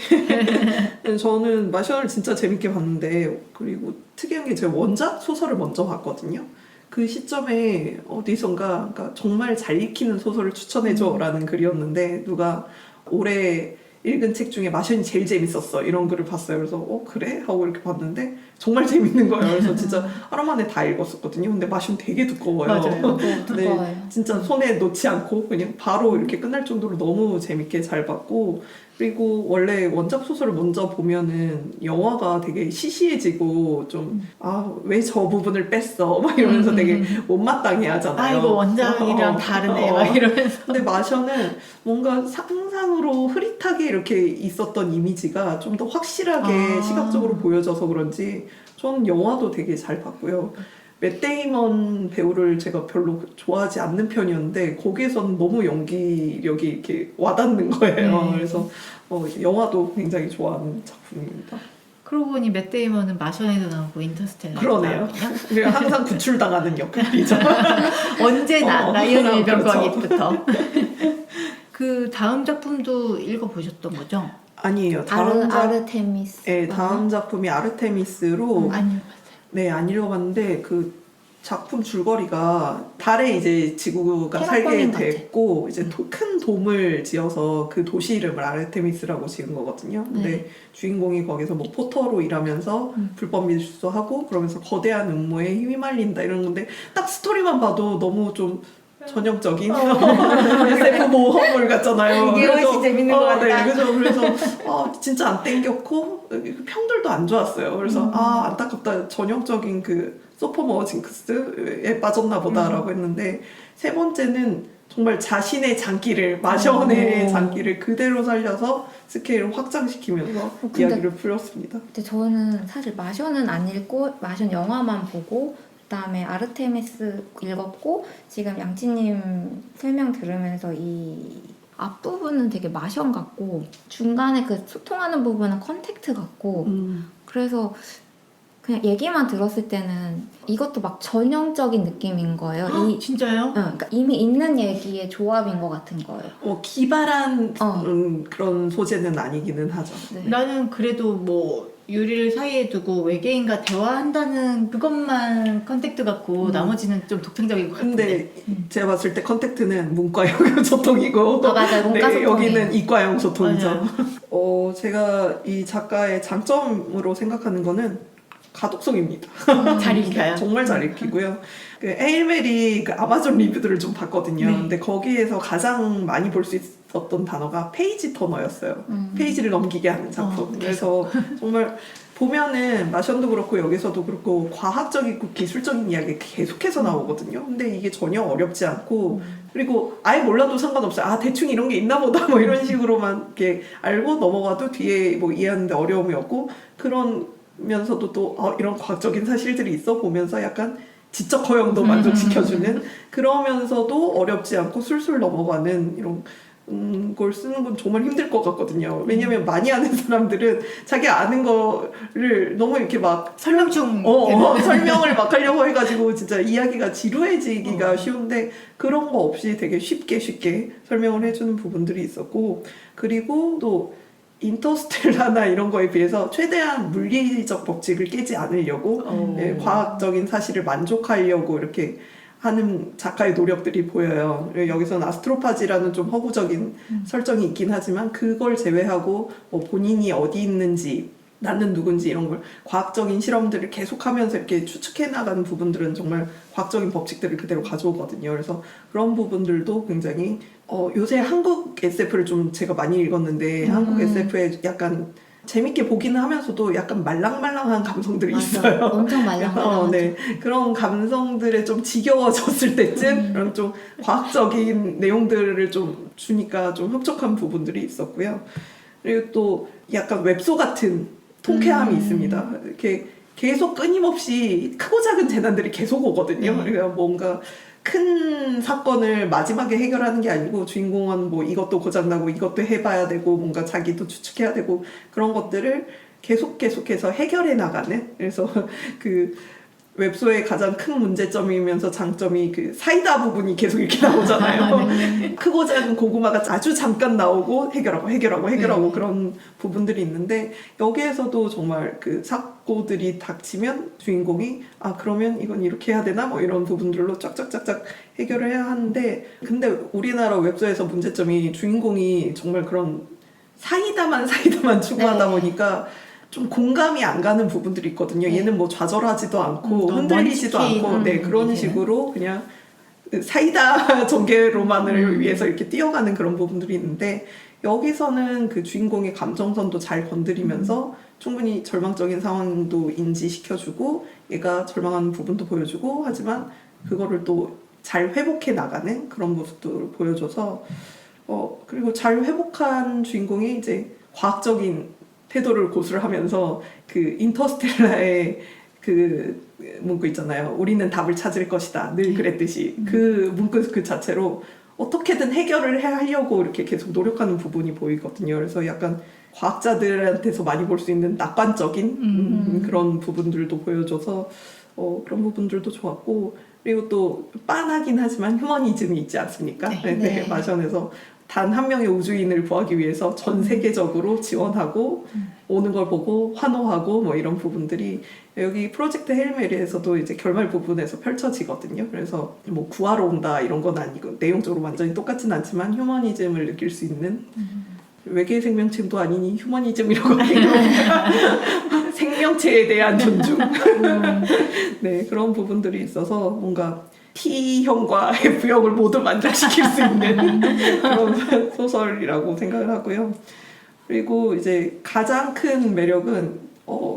저는 마션을 진짜 재밌게 봤는데, 그리고 특이한 게 제가 원작 소설을 먼저 봤거든요. 그 시점에 어디선가 그러니까 정말 잘 읽히는 소설을 추천해줘라는 글이었는데, 누가 올해 읽은 책 중에 마션이 제일 재밌었어 이런 글을 봤어요. 그래서 그래? 하고 이렇게 봤는데 정말 재밌는 거예요. 그래서 진짜 하루 만에 다 읽었었거든요. 근데 마션 되게 두꺼워요. 맞아요. 두꺼워요. 진짜 손에 놓지 않고 그냥 바로 이렇게 끝날 정도로 너무 재밌게 잘 봤고, 그리고 원래 원작 소설을 먼저 보면은 영화가 되게 시시해지고 좀 왜 저 부분을 뺐어 막 이러면서 되게 못마땅해 하잖아요. 이거 원작이랑 다르네 막 이러면서. 근데 마션은 뭔가 상상으로 흐릿하게 이렇게 있었던 이미지가 좀 더 확실하게 시각적으로 보여져서 그런지 저는 영화도 되게 잘 봤고요. 맷 데이먼 배우를 제가 별로 좋아하지 않는 편이었는데 거기에서는 너무 연기력이 이렇게 와닿는 거예요. 그래서 영화도 굉장히 좋아하는 작품입니다. 그러고 보니 맷 데이먼은 마션에도 나오고 인터스텔라에도 그러네요. 나오거든요. 그리고 항상 구출당하는 역할이죠. 언제나 라이언 일병거기부터. 그렇죠. 그 다음 작품도 읽어보셨던 거죠? 아니에요. 다음 아르테미스. 네, 다음 작품이 아르테미스로 안 읽어봤어요. 네, 안 읽어봤는데 그 작품 줄거리가 달에 이제 지구가 살게 테라포밍 같아. 됐고 이제 큰 돔을 지어서 그 도시 이름을 아르테미스라고 지은 거거든요. 근데 네. 주인공이 거기서 뭐 포터로 일하면서 불법 밀수하고 그러면서 거대한 음모에 휘말린다 이런 건데 딱 스토리만 봐도 너무 좀 전형적인 SF 모험물 같잖아요. 이게 훨씬 재밌는 것 같다. 네, 그래서 진짜 안 땡겼고 평들도 안 좋았어요. 그래서 안타깝다. 전형적인 그 소포머 징크스에 빠졌나 보다라고 했는데 세 번째는 정말 자신의 장기를 마션의 장기를 그대로 살려서 스케일을 확장시키면서 근데- 이야기를 풀었습니다. 근데 저는 사실 마션은 안 읽고 마션 영화만 보고 그다음에 아르테미스 읽었고 지금 양치님 설명 들으면서 이 앞부분은 되게 마션 같고 중간에 그 소통하는 부분은 컨택트 같고 그래서 그냥 얘기만 들었을 때는 이것도 막 전형적인 느낌인 거예요. 진짜요? 그러니까 이미 있는 얘기의 조합인 것 같은 거예요. 기발한 그런 소재는 아니기는 하죠. 네. 나는 그래도 뭐 유리를 사이에 두고 외계인과 대화한다는 그것만 컨택트 같고 나머지는 좀 독창적인 것 같은데. 근데 제가 봤을 때 컨택트는 문과형 소통이고 맞아요. 문과 소통이에요. 여기는 이과형 소통이죠. 맞아요. 제가 이 작가의 장점으로 생각하는 거는 가독성입니다. 잘 읽혀요. 정말 잘 읽히고요. 그 에일멜이 그 아마존 리뷰들을 좀 봤거든요. 네. 근데 거기에서 가장 많이 볼 수 있었던 단어가 페이지 터너였어요. 페이지를 넘기게 하는 작품. 그래서 정말 보면은 마션도 그렇고 여기서도 그렇고 과학적이고 기술적인 이야기 계속해서 나오거든요. 근데 이게 전혀 어렵지 않고 그리고 아예 몰라도 상관없어요. 대충 이런 게 있나 보다 뭐 이런 식으로만 이렇게 알고 넘어가도 뒤에 뭐 이해하는데 어려움이 없고 그러면서도 또 이런 과학적인 사실들이 있어 보면서 약간 지적 허용도 만족시켜주는 그러면서도 어렵지 않고 술술 넘어가는 이런 걸 쓰는 건 정말 힘들 것 같거든요. 왜냐면 많이 아는 사람들은 자기 아는 거를 너무 이렇게 막 설명충. 설명을 막 하려고 해가지고 진짜 이야기가 지루해지기가 쉬운데 그런 거 없이 되게 쉽게 설명을 해주는 부분들이 있었고 그리고 또 인터스텔라나 이런 거에 비해서 최대한 물리적 법칙을 깨지 않으려고 과학적인 사실을 만족하려고 이렇게 하는 작가의 노력들이 보여요. 여기서는 아스트로파지라는 좀 허구적인 설정이 있긴 하지만 그걸 제외하고 뭐 본인이 어디 있는지 나는 누군지 이런 걸 과학적인 실험들을 계속하면서 이렇게 추측해 나가는 부분들은 정말 과학적인 법칙들을 그대로 가져오거든요. 그래서 그런 부분들도 굉장히 요새 한국 SF를 좀 제가 많이 읽었는데 한국 SF에 약간 재밌게 보기는 하면서도 약간 말랑말랑한 감성들이 있어요. 엄청 말랑말랑하죠. 네. 그런 감성들에 좀 지겨워졌을 때쯤 그런 좀 과학적인 내용들을 좀 주니까 좀 흡족한 부분들이 있었고요. 그리고 또 약간 웹소 같은 통쾌함이 있습니다. 이렇게 계속 끊임없이 크고 작은 재난들이 계속 오거든요. 그러니까 뭔가 큰 사건을 마지막에 해결하는 게 아니고 주인공은 뭐 이것도 고장나고 이것도 해봐야 되고 뭔가 자기도 추측해야 되고 그런 것들을 계속해서 해결해 나가는 그래서 그 웹소의 가장 큰 문제점이면서 장점이 그 사이다 부분이 계속 이렇게 나오잖아요. 크고 작은 고구마가 아주 잠깐 나오고 해결하고 그런 부분들이 있는데 여기에서도 정말 그 사고들이 닥치면 주인공이 그러면 이건 이렇게 해야 되나 뭐 이런 부분들로 쫙쫙 해결을 해야 하는데 근데 우리나라 웹소에서 문제점이 주인공이 정말 그런 사이다만 추구하다 보니까 좀 공감이 안 가는 부분들이 있거든요. 얘는 뭐 좌절하지도 않고 흔들리지도 않고 그런 식으로 그냥 사이다 전개로만을 위해서 이렇게 뛰어가는 그런 부분들이 있는데 여기서는 그 주인공의 감정선도 잘 건드리면서 충분히 절망적인 상황도 인지시켜주고 얘가 절망하는 부분도 보여주고 하지만 그거를 또 잘 회복해 나가는 그런 모습도 보여줘서 그리고 잘 회복한 주인공이 이제 과학적인 태도를 고수하면서 그 인터스텔라의 그 문구 있잖아요. 우리는 답을 찾을 것이다. 늘 그랬듯이 그 문구 그 자체로 어떻게든 해결을 하려고 이렇게 계속 노력하는 부분이 보이거든요. 그래서 약간 과학자들한테서 많이 볼 수 있는 낙관적인 그런 부분들도 보여줘서 그런 부분들도 좋았고, 그리고 또 빤하긴 하지만 휴머니즘이 있지 않습니까? 네. 마션에서 단 한 명의 우주인을 구하기 위해서 전 세계적으로 지원하고 오는 걸 보고 환호하고 뭐 이런 부분들이 여기 프로젝트 헤일메리에서도 이제 결말 부분에서 펼쳐지거든요. 그래서 뭐 구하러 온다 이런 건 아니고 내용적으로 완전히 똑같진 않지만 휴머니즘을 느낄 수 있는 외계 생명체도 아니니 휴머니즘이라고 하네요. 생명체에 대한 존중. 네, 그런 부분들이 있어서 뭔가 T형과 F형을 모두 만족시킬 수 있는 그런 소설이라고 생각을 하고요. 그리고 이제 가장 큰 매력은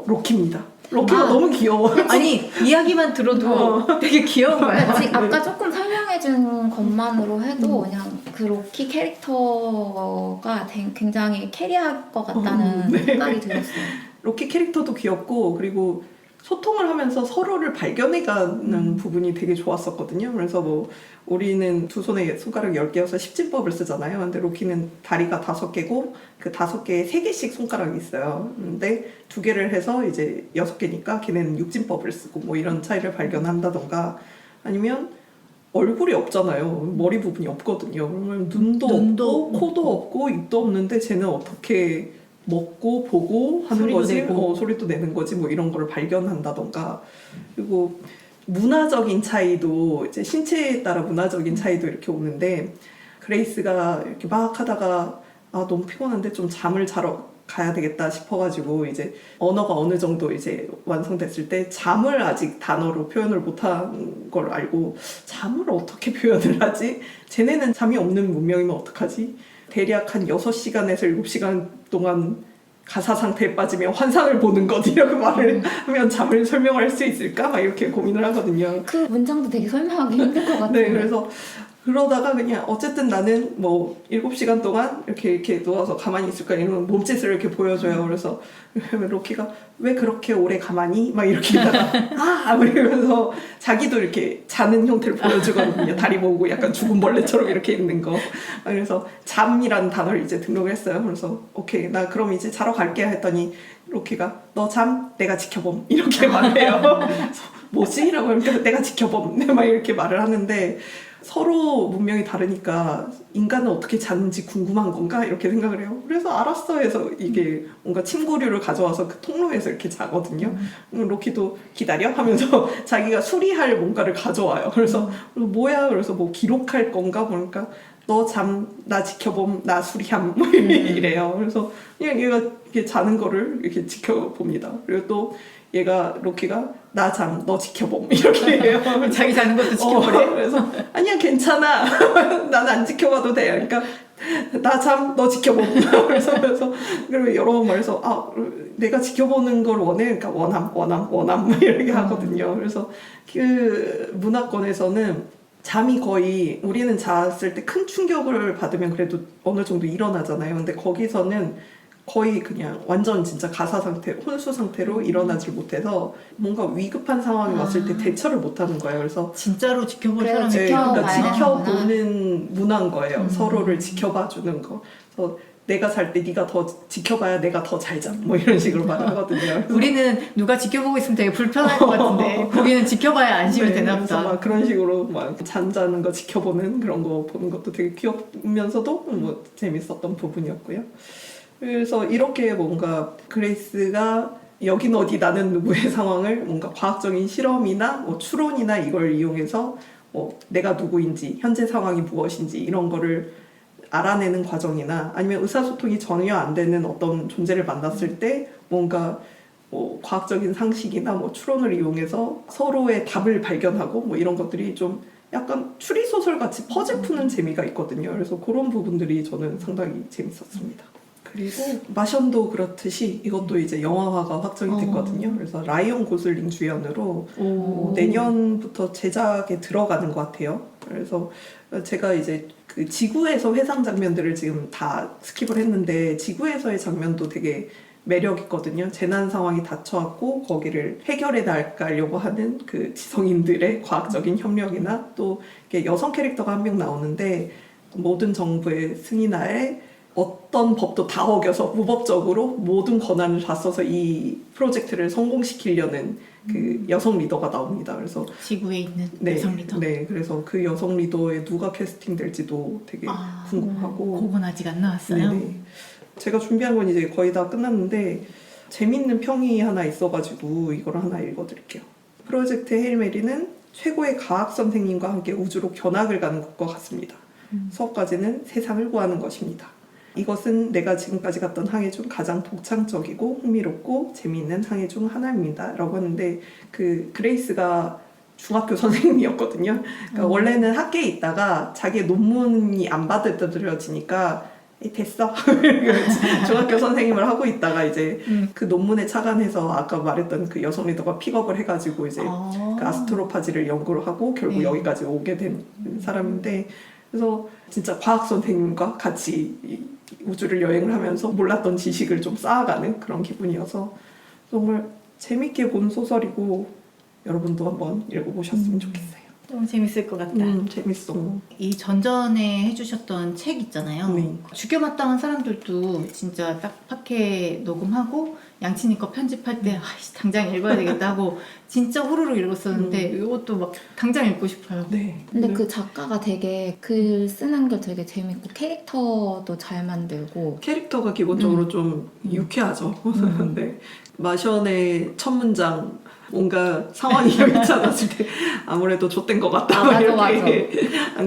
로키입니다. 로키가 너무 귀여워. 아니 이야기만 들어도 되게 귀여운 거야. 지금 아까 조금 설명해준 것만으로 해도 그냥 그 로키 캐릭터가 굉장히 캐리할 것 같다는 생각이 들었어요. 로키 캐릭터도 귀엽고, 그리고 소통을 하면서 서로를 발견해가는 부분이 되게 좋았었거든요. 그래서 뭐 우리는 두 손에 손가락 10개여서 10진법을 쓰잖아요. 근데 로키는 다리가 5개고 그 5개에 3개씩 손가락이 있어요. 근데 2개를 해서 이제 6개니까 걔네는 6진법을 쓰고 뭐 이런 차이를 발견한다던가, 아니면 얼굴이 없잖아요. 머리 부분이 없거든요. 그러면 눈도 없고 코도 없고 입도 없는데 쟤는 어떻게 먹고 보고 하는 소리도 거지, 내고. 소리도 내는 거지, 뭐 이런 거를 발견한다던가. 그리고 문화적인 차이도 이제 신체에 따라 문화적인 차이도 이렇게 오는데, 그레이스가 이렇게 막 하다가 너무 피곤한데 좀 잠을 자러 가야 되겠다 싶어가지고 이제 언어가 어느 정도 이제 완성됐을 때 잠을 아직 단어로 표현을 못한 걸 알고, 잠을 어떻게 표현을 하지? 쟤네는 잠이 없는 문명이면 어떡하지? 대략 한 6시간에서 7시간 동안 가사 상태에 빠지면 환상을 보는 것 이라고 말을 하면 잠을 설명할 수 있을까? 막 이렇게 고민을 하거든요. 그 문장도 되게 설명하기 힘들 것 같아요. 네, 그래서 그러다가 그냥 어쨌든 나는 뭐 7시간 동안 이렇게 누워서 가만히 있을까 이런 몸짓을 이렇게 보여줘요. 그래서 로키가 왜 그렇게 오래 가만히? 막 이렇게 하다가 이러면서 자기도 이렇게 자는 형태를 보여주거든요. 다리 모으고 약간 죽은 벌레처럼 이렇게 있는 거. 그래서 잠이라는 단어를 이제 등록을 했어요. 그래서 오케이, 나 그럼 이제 자러 갈게 했더니 로키가 너 잠 내가 지켜봄 이렇게 말해요. 그래서 뭐지? 라고 하니까 내가 지켜봄 막 이렇게 말을 하는데, 서로 문명이 다르니까 인간은 어떻게 자는지 궁금한 건가 이렇게 생각을 해요. 그래서 알았어 해서 이게 뭔가 침구류를 가져와서 그 통로에서 이렇게 자거든요. 로키도 기다려 하면서 자기가 수리할 뭔가를 가져와요. 그래서 뭐야? 그래서 뭐 기록할 건가 보니까 너 잠 나 지켜봄 나 수리함 뭐 이래요. 그래서 그냥 얘가 이렇게 자는 거를 이렇게 지켜봅니다. 그리고 또 얘가 로키가 나 잠 너 지켜봄 이렇게 해요. 자기 자는 것도 지켜보래. 그래서 아니야 괜찮아 난 안 지켜봐도 돼. 그러니까 나 잠 너 지켜봄. 그래서 그리고 여러 번 말해서 내가 지켜보는 걸 원해. 그러니까 원함 이렇게 하거든요. 그래서 그 문화권에서는 잠이 거의, 우리는 잤을 때 큰 충격을 받으면 그래도 어느 정도 일어나잖아요. 근데 거기서는 거의 그냥 완전 진짜 가사 상태, 혼수 상태로 일어나질 못해서 뭔가 위급한 상황이 왔을 때 대처를 못하는 거예요. 그래서 진짜로 지켜볼 그래요, 사람이 그러니까 지켜봐야 지켜보는 문화인 거예요. 서로를 지켜봐주는 거. 그래서 내가 잘 때 네가 더 지켜봐야 내가 더 잘 잠. 뭐 이런 식으로 말하거든요. 우리는 누가 지켜보고 있으면 되게 불편할 것 같은데 거기는 지켜봐야 안심이 되나 그래서 보다. 막 그런 식으로 막 잠자는 거 지켜보는 그런 거 보는 것도 되게 귀엽면서도 뭐 재밌었던 부분이었고요. 그래서 이렇게 뭔가 그레이스가 여긴 어디 나는 누구의 상황을 뭔가 과학적인 실험이나 뭐 추론이나 이걸 이용해서 뭐 내가 누구인지 현재 상황이 무엇인지 이런 거를 알아내는 과정이나, 아니면 의사소통이 전혀 안 되는 어떤 존재를 만났을 때 뭔가 뭐 과학적인 상식이나 뭐 추론을 이용해서 서로의 답을 발견하고 뭐 이런 것들이 좀 약간 추리소설 같이 퍼즐 푸는 재미가 있거든요. 그래서 그런 부분들이 저는 상당히 재밌었습니다. 그리고 마션도 그렇듯이 이것도 이제 영화화가 확정이 됐거든요. 그래서 라이언 고슬링 주연으로 내년부터 제작에 들어가는 것 같아요. 그래서 제가 이제 그 지구에서 회상 장면들을 지금 다 스킵을 했는데, 지구에서의 장면도 되게 매력 있거든요. 재난 상황이 닥쳐왔고 거기를 해결해 나가려고 하는 그 지성인들의 과학적인 협력이나, 또 이렇게 여성 캐릭터가 한 명 나오는데 모든 정부의 승인하에 어떤 법도 다 어겨서 무법적으로 모든 권한을 다 써서 이 프로젝트를 성공시키려는 그 여성 리더가 나옵니다. 그래서 지구에 있는 네, 여성 리더. 네, 그래서 그 여성 리더에 누가 캐스팅될지도 되게 궁금하고. 그건 아직 안 나왔어요. 네네. 제가 준비한 건 이제 거의 다 끝났는데 재밌는 평이 하나 있어가지고 이걸 하나 읽어드릴게요. 프로젝트 헤일 메리는 최고의 과학 선생님과 함께 우주로 견학을 가는 것과 같습니다. 수업까지는 세상을 구하는 것입니다. 이것은 내가 지금까지 갔던 항해 중 가장 독창적이고 흥미롭고 재미있는 항해 중 하나입니다. 라고 하는데 그 그레이스가 중학교 선생님이었거든요. 그러니까 원래는 학계에 있다가 자기의 논문이 안 받아들여지니까 됐어. 중학교 선생님을 하고 있다가 이제 그 논문에 착안해서 아까 말했던 그 여성 리더가 픽업을 해가지고 이제 그 아스트로파지를 연구를 하고 결국 네. 여기까지 오게 된 사람인데 그래서 진짜 과학 선생님과 같이 이 우주를 여행을 하면서 몰랐던 지식을 좀 쌓아가는 그런 기분이어서 정말 재밌게 본 소설이고 여러분도 한번 읽어보셨으면 좋겠어요. 너무 재밌을 것 같다. 재밌어. 이 전전에 해주셨던 책 있잖아요. 네. 죽여마땅한 사람들도 진짜 딱 팟캐 녹음하고 양치니 거 편집할 때 아이씨, 당장 읽어야 되겠다 하고 진짜 후루룩 읽었었는데 이것도 막 당장 읽고 싶어요. 네. 근데 그 작가가 되게 글 쓰는 게 되게 재밌고 캐릭터도 잘 만들고 캐릭터가 기본적으로 좀 유쾌하죠. 네. 마션의 첫 문장 뭔가 상황이 괜찮았을 때 아무래도 좆된 것 같다. 맞아, 이렇게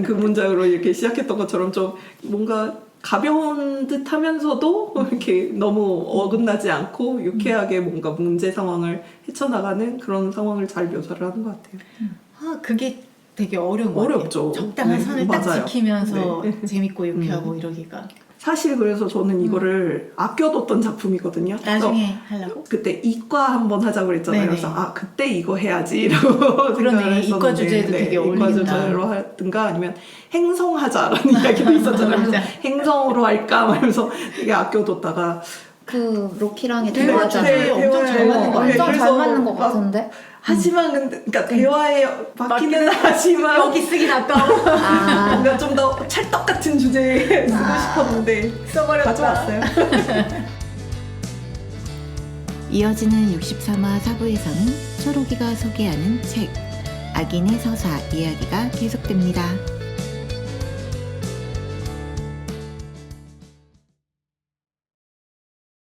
그 문장으로 이렇게 시작했던 것처럼 좀 뭔가 가벼운 듯 하면서도 이렇게 너무 어긋나지 않고 유쾌하게 뭔가 문제 상황을 헤쳐나가는 그런 상황을 잘 묘사를 하는 것 같아요. 그게 되게 어려운 것 어렵죠. 같아요. 적당한 네, 선을 딱 맞아요. 지키면서 네. 재밌고 유쾌하고 이러기가. 사실 그래서 저는 이거를 아껴뒀던 작품이거든요. 나중에 하려고? 그때 이과 한번 하자고 그랬잖아요. 네네. 그래서 그때 이거 해야지 이라고 그러네. 생각을 했었는데 이과 주제도 되게 이과 어울린다. 주제로 하든가 아니면 행성하자라는 이야기도 있었잖아요. 그래서 맞아. 행성으로 할까 말면서 되게 아껴뒀다가 그 로키랑의 대화 대화잖아요. 주제에 엄청 잘 맞는 것 엄청 그래서 잘 맞는 것 막 같은데? 하지만 근데 그러니까 대화에 맞기는 하지만 여기 쓰긴 아까워. 아, 뭔가 좀 더 찰떡 같은 주제에 쓰고 싶었는데 써버렸다. 가져왔어요. 이어지는 63화 4부에서는 초록이가 소개하는 책 악인의 서사 이야기가 계속됩니다.